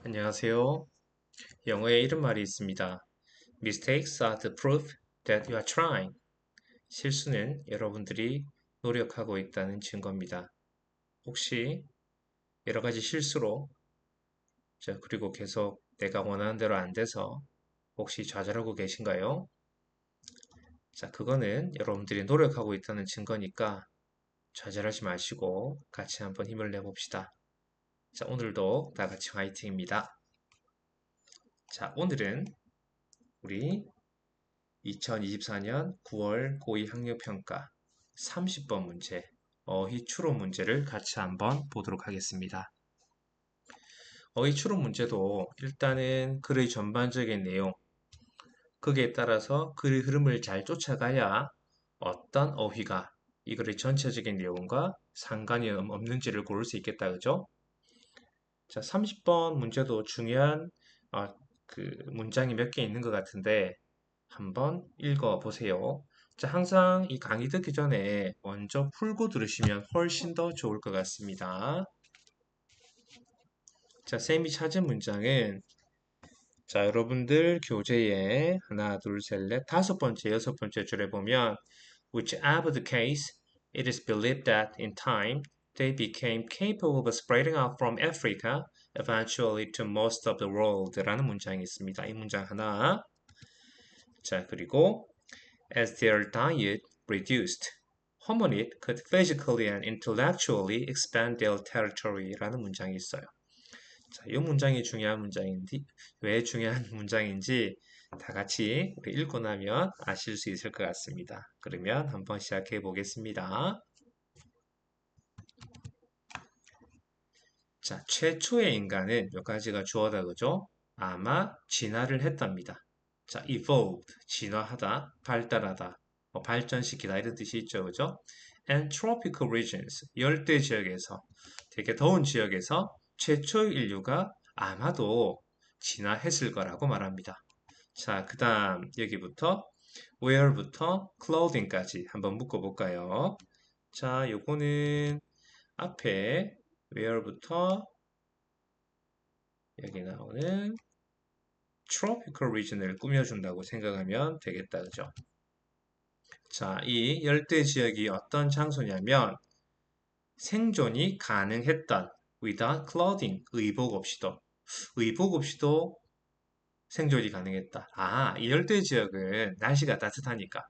안녕하세요. 영어에 이런 말이 있습니다. Mistakes are the proof that you are trying. 실수는 여러분들이 노력하고 있다는 증거입니다. 혹시 여러 가지 실수로, 그리고 계속 내가 원하는 대로 안 돼서 혹시 좌절하고 계신가요? 그거는 여러분들이 노력하고 있다는 증거니까 좌절하지 마시고 같이 한번 힘을 내봅시다. 오늘도 다 같이 화이팅입니다. 오늘은 우리 2024년 9월 고2 학력평가 30번 문제, 어휘 추론 문제를 같이 한번 보도록 하겠습니다. 어휘 추론 문제도 일단은 글의 전반적인 내용, 거기에 따라서 글의 흐름을 잘 쫓아가야 어떤 어휘가 이 글의 전체적인 내용과 상관이 없는지를 고를 수 있겠다, 그죠? 30번 문제도 중요한 문장이 몇 개 있는 것 같은데 한번 읽어보세요. 항상 이 강의 듣기 전에 먼저 풀고 들으시면 훨씬 더 좋을 것 같습니다. 쌤이 찾은 문장은 여러분들 교재에 하나, 둘, 셋, 넷, 다섯 번째, 여섯 번째 줄에 보면 whichever the case, it is believed that in time they became capable of spreading out from Africa eventually to most of the world 라는 문장이 있습니다. 이 문장 하나. 그리고 as their diet reduced, hominid could physically and intellectually expand their territory라는 문장이 있어요. 이 문장이 중요한 문장인지, 왜 중요한 문장인지 다 같이 우리 읽고 나면 아실 수 있을 것 같습니다. 그러면 한번 시작해 보겠습니다. 최초의 인간은 몇 가지가 주어다 그죠? 아마 진화를 했답니다. evolved, 진화하다, 발달하다, 발전시키다 이런 뜻이 있죠, 그죠? And tropical regions, 열대 지역에서, 되게 더운 지역에서 최초의 인류가 아마도 진화했을 거라고 말합니다. 그 다음 여기부터 where부터 clothing까지 한번 묶어볼까요? 요거는 앞에 where부터 여기 나오는 tropical region을 꾸며준다고 생각하면 되겠다, 그죠? 이 열대 지역이 어떤 장소냐면 생존이 가능했던 without clothing, 의복 없이도 생존이 가능했다. 이 열대 지역은 날씨가 따뜻하니까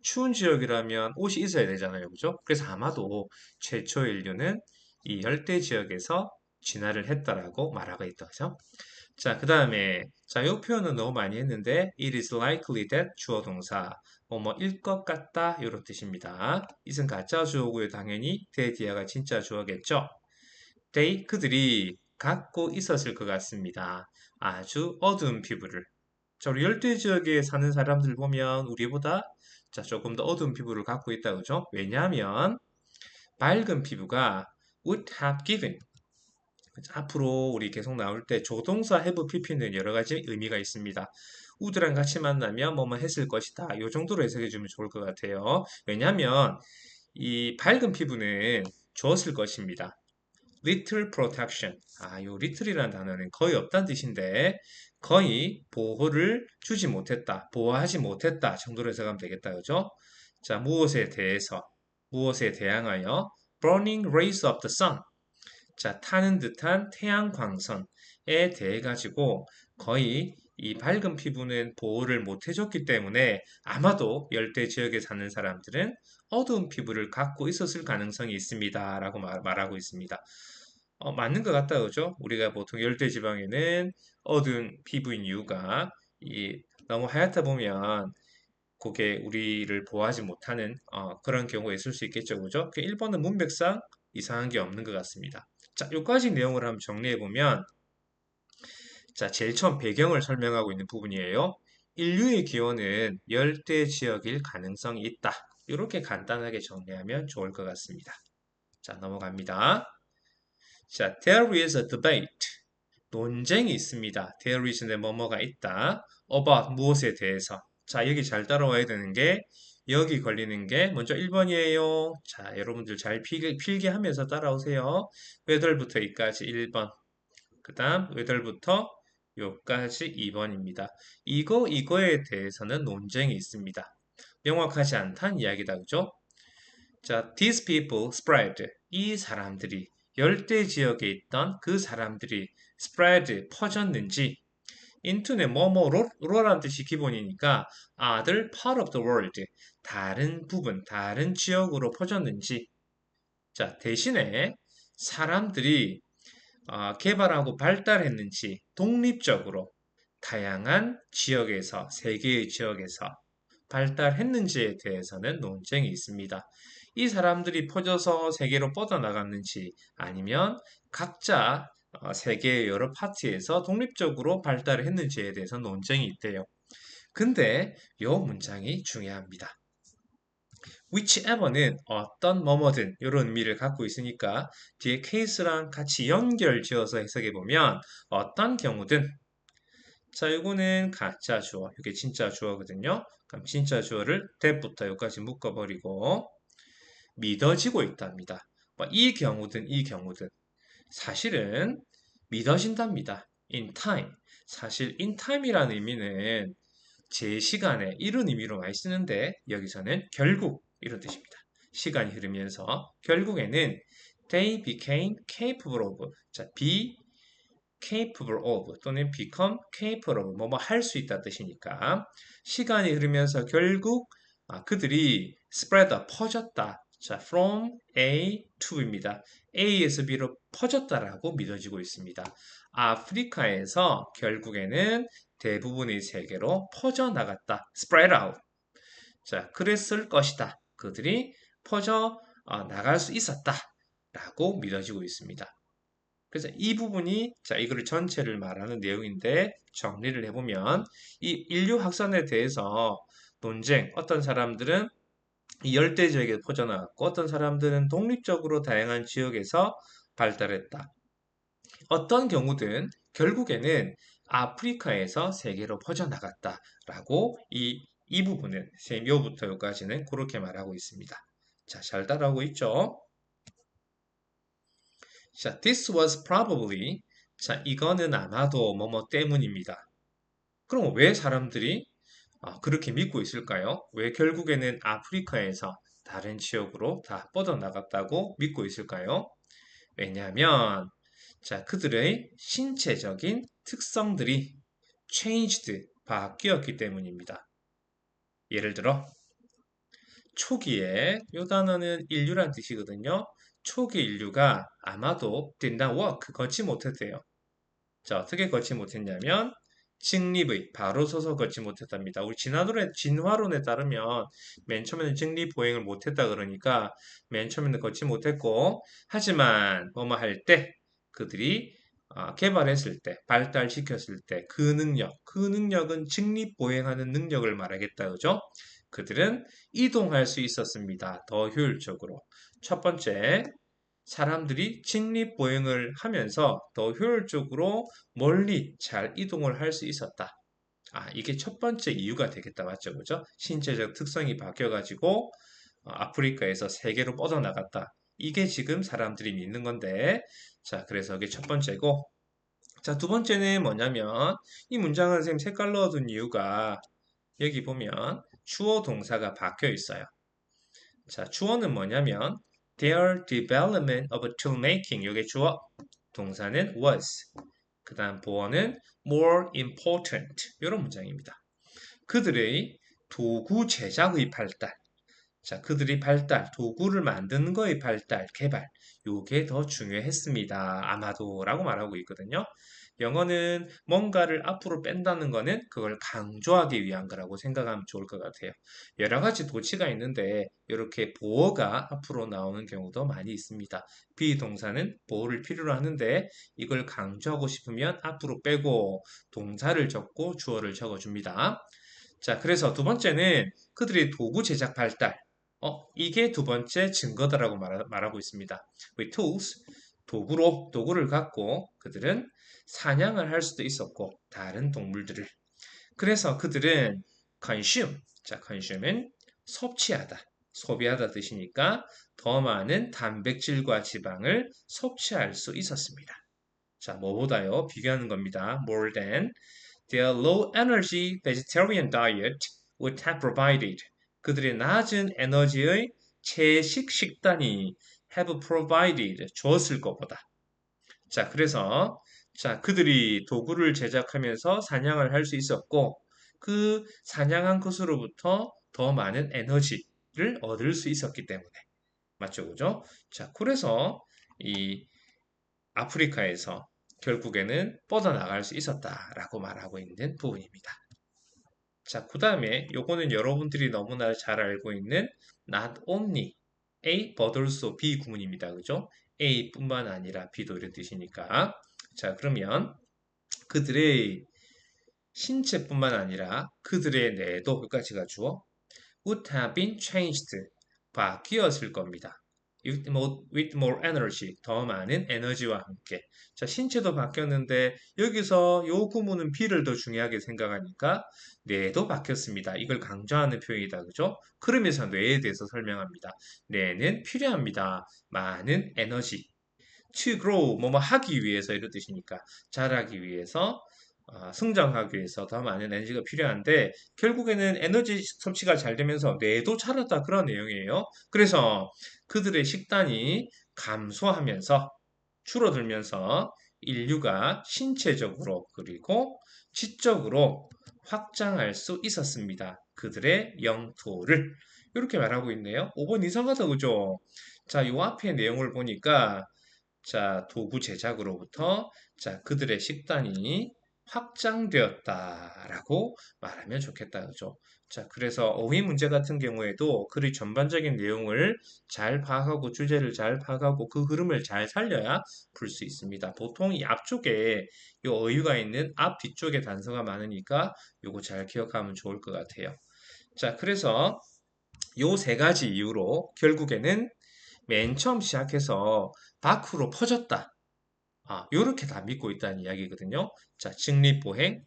추운 지역이라면 옷이 있어야 되잖아요, 그죠? 그래서 아마도 최초 인류는 이 열대 지역에서 진화를 했다라고 말하고 있다, 그죠? 그 다음에 이 표현은 너무 많이 했는데 it is likely that 주어 동사 뭐뭐일 것 같다 이런 뜻입니다. 이은 가짜 주어고요. 당연히 they 뒤에가 진짜 주어겠죠. 그들이 갖고 있었을 것 같습니다. 아주 어두운 피부를. 우리 열대 지역에 사는 사람들 보면 우리보다 조금 더 어두운 피부를 갖고 있다 그죠? 왜냐하면 밝은 피부가 would have given, 앞으로 우리 계속 나올 때 조동사 have pp는 여러 가지 의미가 있습니다. 우드랑 같이 만나면 뭐뭐 했을 것이다. 이 정도로 해석해 주면 좋을 것 같아요. 왜냐하면 이 밝은 피부는 주었을 것입니다. little protection. 요 little이라는 단어는 거의 없다는 뜻인데 거의 보호를 주지 못했다. 보호하지 못했다 정도로 해석하면 되겠다. 그죠? 무엇에 대해서, 무엇에 대항하여 burning rays of the sun. 타는 듯한 태양 광선에 대해 가지고 거의 이 밝은 피부는 보호를 못 해줬기 때문에 아마도 열대 지역에 사는 사람들은 어두운 피부를 갖고 있었을 가능성이 있습니다. 라고 말하고 있습니다. 맞는 것 같다, 그죠? 우리가 보통 열대 지방에는 어두운 피부인 이유가 너무 하얗다 보면 그게 우리를 보호하지 못하는 그런 경우가 있을 수 있겠죠, 그죠? 일본은 문맥상 이상한 게 없는 것 같습니다. 여기까지 내용을 한번 정리해 보면, 제일 처음 배경을 설명하고 있는 부분이에요. 인류의 기원은 열대 지역일 가능성이 있다. 이렇게 간단하게 정리하면 좋을 것 같습니다. 넘어갑니다. there is a debate. 논쟁이 있습니다. there is는 뭐뭐가 있다. about 무엇에 대해서. 여기 잘 따라와야 되는 게 여기 걸리는 게 먼저 1번이에요. 여러분들 잘 필기하면서 따라오세요. whether부터 이까지 1번. 그 다음 whether부터 요까지 2번입니다. 이거에 대해서는 논쟁이 있습니다. 명확하지 않다는 이야기다, 그죠? 자, these people spread. 이 사람들이, 열대 지역에 있던 그 사람들이 spread, 퍼졌는지, into는 뭐뭐로라는 뜻이 기본이니까 other part of the world, 다른 부분, 다른 지역으로 퍼졌는지. 자, 대신에 사람들이 개발하고 발달했는지 독립적으로 다양한 지역에서, 세계의 지역에서 발달했는지에 대해서는 논쟁이 있습니다. 이 사람들이 퍼져서 세계로 뻗어나갔는지 아니면 각자 세계의 여러 파트에서 독립적으로 발달을 했는지에 대해서 논쟁이 있대요. 근데 이 문장이 중요합니다. whichever는 어떤 뭐뭐든 이런 의미를 갖고 있으니까 뒤에 case랑 같이 연결 지어서 해석해 보면 어떤 경우든 자, 이거는 가짜 주어, 이게 진짜 주어거든요. 그럼 진짜 주어를 that부터 여기까지 묶어버리고 믿어지고 있답니다. 이 경우든 이 경우든 사실은 믿어진답니다. in time. 사실 in time이라는 의미는 제 시간에 이런 의미로 많이 쓰는데 여기서는 결국 이런 뜻입니다. 시간이 흐르면서 결국에는 they became capable of. 자, be capable of 또는 become capable of 뭐뭐 할 수 있다 뜻이니까 시간이 흐르면서 결국 그들이 spread 퍼졌다. 자, from A to입니다. A에서 B로 퍼졌다라고 믿어지고 있습니다. 아프리카에서 결국에는 대부분의 세계로 퍼져나갔다. spread out. 자, 그랬을 것이다. 그들이 퍼져 나갈 수 있었다. 라고 믿어지고 있습니다. 그래서 이 부분이 자 이거를 전체를 말하는 내용인데 정리를 해보면 이 인류 확산에 대해서 논쟁 어떤 사람들은 이 열대 지역에 퍼져나갔고 어떤 사람들은 독립적으로 다양한 지역에서 발달했다. 어떤 경우든 결국에는 아프리카에서 세계로 퍼져나갔다라고 이 부분은 요부터 여기까지는 그렇게 말하고 있습니다. 자, 잘 따라오고 있죠? 자, this was probably. 자, 이거는 아마도 뭐뭐 때문입니다. 그럼 왜 사람들이 그렇게 믿고 있을까요? 왜 결국에는 아프리카에서 다른 지역으로 다 뻗어나갔다고 믿고 있을까요? 왜냐하면 자, 그들의 신체적인 특성들이 changed, 바뀌었기 때문입니다. 예를 들어 초기에 이 단어는 인류란 뜻이거든요. 초기 인류가 아마도 did not walk, 걷지 못했대요. 자, 어떻게 걷지 못했냐면 직립의 바로 서서 걷지 못했답니다. 우리 진화론에 따르면 맨 처음에는 직립 보행을 못했다 그러니까 맨 처음에는 걷지 못했고 하지만 뭐뭐 할 때 그들이 개발했을 때 발달시켰을 때 그 능력은 직립 보행하는 능력을 말하겠다 그죠? 그들은 이동할 수 있었습니다. 더 효율적으로. 첫 번째, 사람들이 직립보행을 하면서 더 효율적으로 멀리 잘 이동을 할 수 있었다. 이게 첫 번째 이유가 되겠다. 맞죠? 그죠? 신체적 특성이 바뀌어가지고 아프리카에서 세계로 뻗어나갔다. 이게 지금 사람들이 믿는 건데, 자, 그래서 이게 첫 번째고, 자, 두 번째는 뭐냐면, 이 문장을 선생님 색깔 넣어둔 이유가, 여기 보면 주어 동사가 바뀌어 있어요. 자, 주어는 뭐냐면 their development of tool making 이게 주어 동사는 was 그 다음 보어는 more important 이런 문장입니다. 그들의 도구 제작의 발달 자, 그들이 도구를 만드는 거의 발달, 개발 요게 더 중요했습니다. 아마도라고 말하고 있거든요. 영어는 뭔가를 앞으로 뺀다는 거는 그걸 강조하기 위한 거라고 생각하면 좋을 것 같아요. 여러 가지 도치가 있는데 이렇게 보어가 앞으로 나오는 경우도 많이 있습니다. 비동사는 보어를 필요로 하는데 이걸 강조하고 싶으면 앞으로 빼고 동사를 적고 주어를 적어줍니다. 자, 그래서 두 번째는 그들의 도구 제작 발달. 이게 두 번째 증거다라고 말하고 있습니다. with tools, 도구를 갖고 그들은 사냥을 할 수도 있었고, 다른 동물들을. 그래서 그들은 consume, 자, consume은 섭취하다, 소비하다 뜻이니까 더 많은 단백질과 지방을 섭취할 수 있었습니다. 자, 뭐보다요? 비교하는 겁니다. More than their low energy vegetarian diet would have provided. 그들의 낮은 에너지의 채식 식단이 have provided 줬을 것보다. 자, 그래서 자, 그들이 도구를 제작하면서 사냥을 할 수 있었고 그 사냥한 것으로부터 더 많은 에너지를 얻을 수 있었기 때문에 맞죠, 그죠? 자, 그래서 이 아프리카에서 결국에는 뻗어나갈 수 있었다라고 말하고 있는 부분입니다. 자, 그 다음에 요거는 여러분들이 너무나 잘 알고 있는 not only A but also B 구문입니다. 그죠? A뿐만 아니라 B도 이런 뜻이니까. 자, 그러면 그들의 신체뿐만 아니라 그들의 뇌도 여기까지가 주어 would have been changed. 바뀌었을 겁니다. with more energy. 더 많은 에너지와 함께. 자, 신체도 바뀌었는데 여기서 요 구문은 B를 더 중요하게 생각하니까 뇌도 바뀌었습니다. 이걸 강조하는 표현이다. 그죠? 그러면서 뇌에 대해서 설명합니다. 뇌는 필요합니다. 많은 에너지. to grow, 뭐뭐 하기 위해서 이런 뜻이니까 자라기 위해서 성장하기 위해서 더 많은 에너지가 필요한데 결국에는 에너지 섭취가 잘 되면서 뇌도 자랐다 그런 내용이에요. 그래서 그들의 식단이 감소하면서 줄어들면서 인류가 신체적으로 그리고 지적으로 확장할 수 있었습니다. 그들의 영토를 이렇게 말하고 있네요. 5번 이상하다 그죠? 자, 요 앞에 내용을 보니까 자, 도구 제작으로부터 자, 그들의 식단이 확장되었다라고 말하면 좋겠다. 그죠? 자, 그래서 어휘 문제 같은 경우에도 글의 전반적인 내용을 잘 파악하고 주제를 잘 파악하고 그 흐름을 잘 살려야 풀 수 있습니다. 보통 이 앞쪽에 이 어휘가 있는 앞 뒤쪽에 단서가 많으니까 요거 잘 기억하면 좋을 것 같아요. 자, 그래서 요 세 가지 이유로 결국에는 맨 처음 시작해서 밖으로 퍼졌다. 요렇게 다 믿고 있다는 이야기거든요. 자, 직립보행,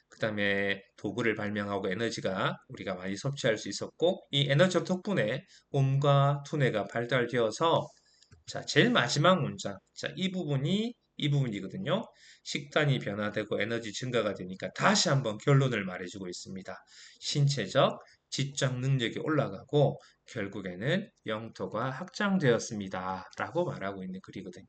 그 다음에 도구를 발명하고 에너지가 우리가 많이 섭취할 수 있었고, 이 에너지 덕분에 몸과 두뇌가 발달되어서, 자, 제일 마지막 문장. 자, 이 부분이거든요. 식단이 변화되고 에너지 증가가 되니까 다시 한번 결론을 말해주고 있습니다. 신체적, 지적 능력이 올라가고, 결국에는 영토가 확장되었습니다. 라고 말하고 있는 글이거든요.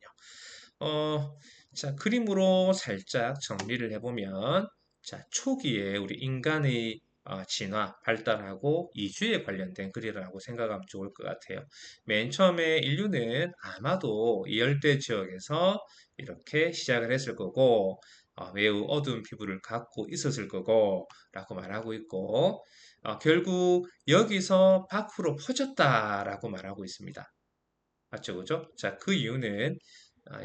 어, 자, 그림으로 살짝 정리를 해보면, 자, 초기에 우리 인간의 진화, 발달하고 이주에 관련된 글이라고 생각하면 좋을 것 같아요. 맨 처음에 인류는 아마도 이 열대 지역에서 이렇게 시작을 했을 거고, 매우 어두운 피부를 갖고 있었을 거고, 라고 말하고 있고, 결국 여기서 밖으로 퍼졌다라고 말하고 있습니다. 맞죠, 그죠? 자, 그 이유는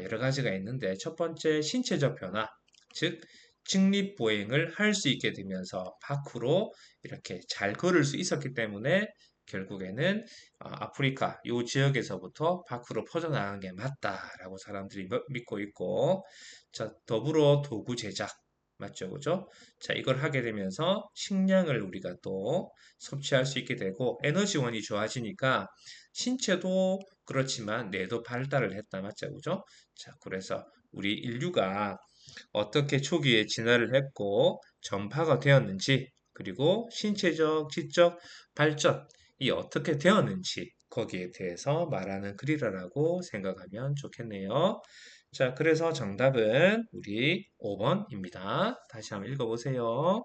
여러 가지가 있는데 첫 번째 신체적 변화, 즉 직립보행을 할 수 있게 되면서 밖으로 이렇게 잘 걸을 수 있었기 때문에 결국에는 아프리카 이 지역에서부터 밖으로 퍼져나간 게 맞다라고 사람들이 믿고 있고, 자, 더불어 도구 제작, 맞죠, 그죠? 자, 이걸 하게 되면서 식량을 우리가 또 섭취할 수 있게 되고 에너지원이 좋아지니까 신체도 그렇지만 뇌도 발달을 했다, 맞죠, 그죠? 자, 그래서 우리 인류가 어떻게 초기에 진화를 했고 전파가 되었는지, 그리고 신체적, 지적 발전이 어떻게 되었는지 거기에 대해서 말하는 글이라고 생각하면 좋겠네요. 자, 그래서 정답은 우리 5번입니다. 다시 한번 읽어보세요.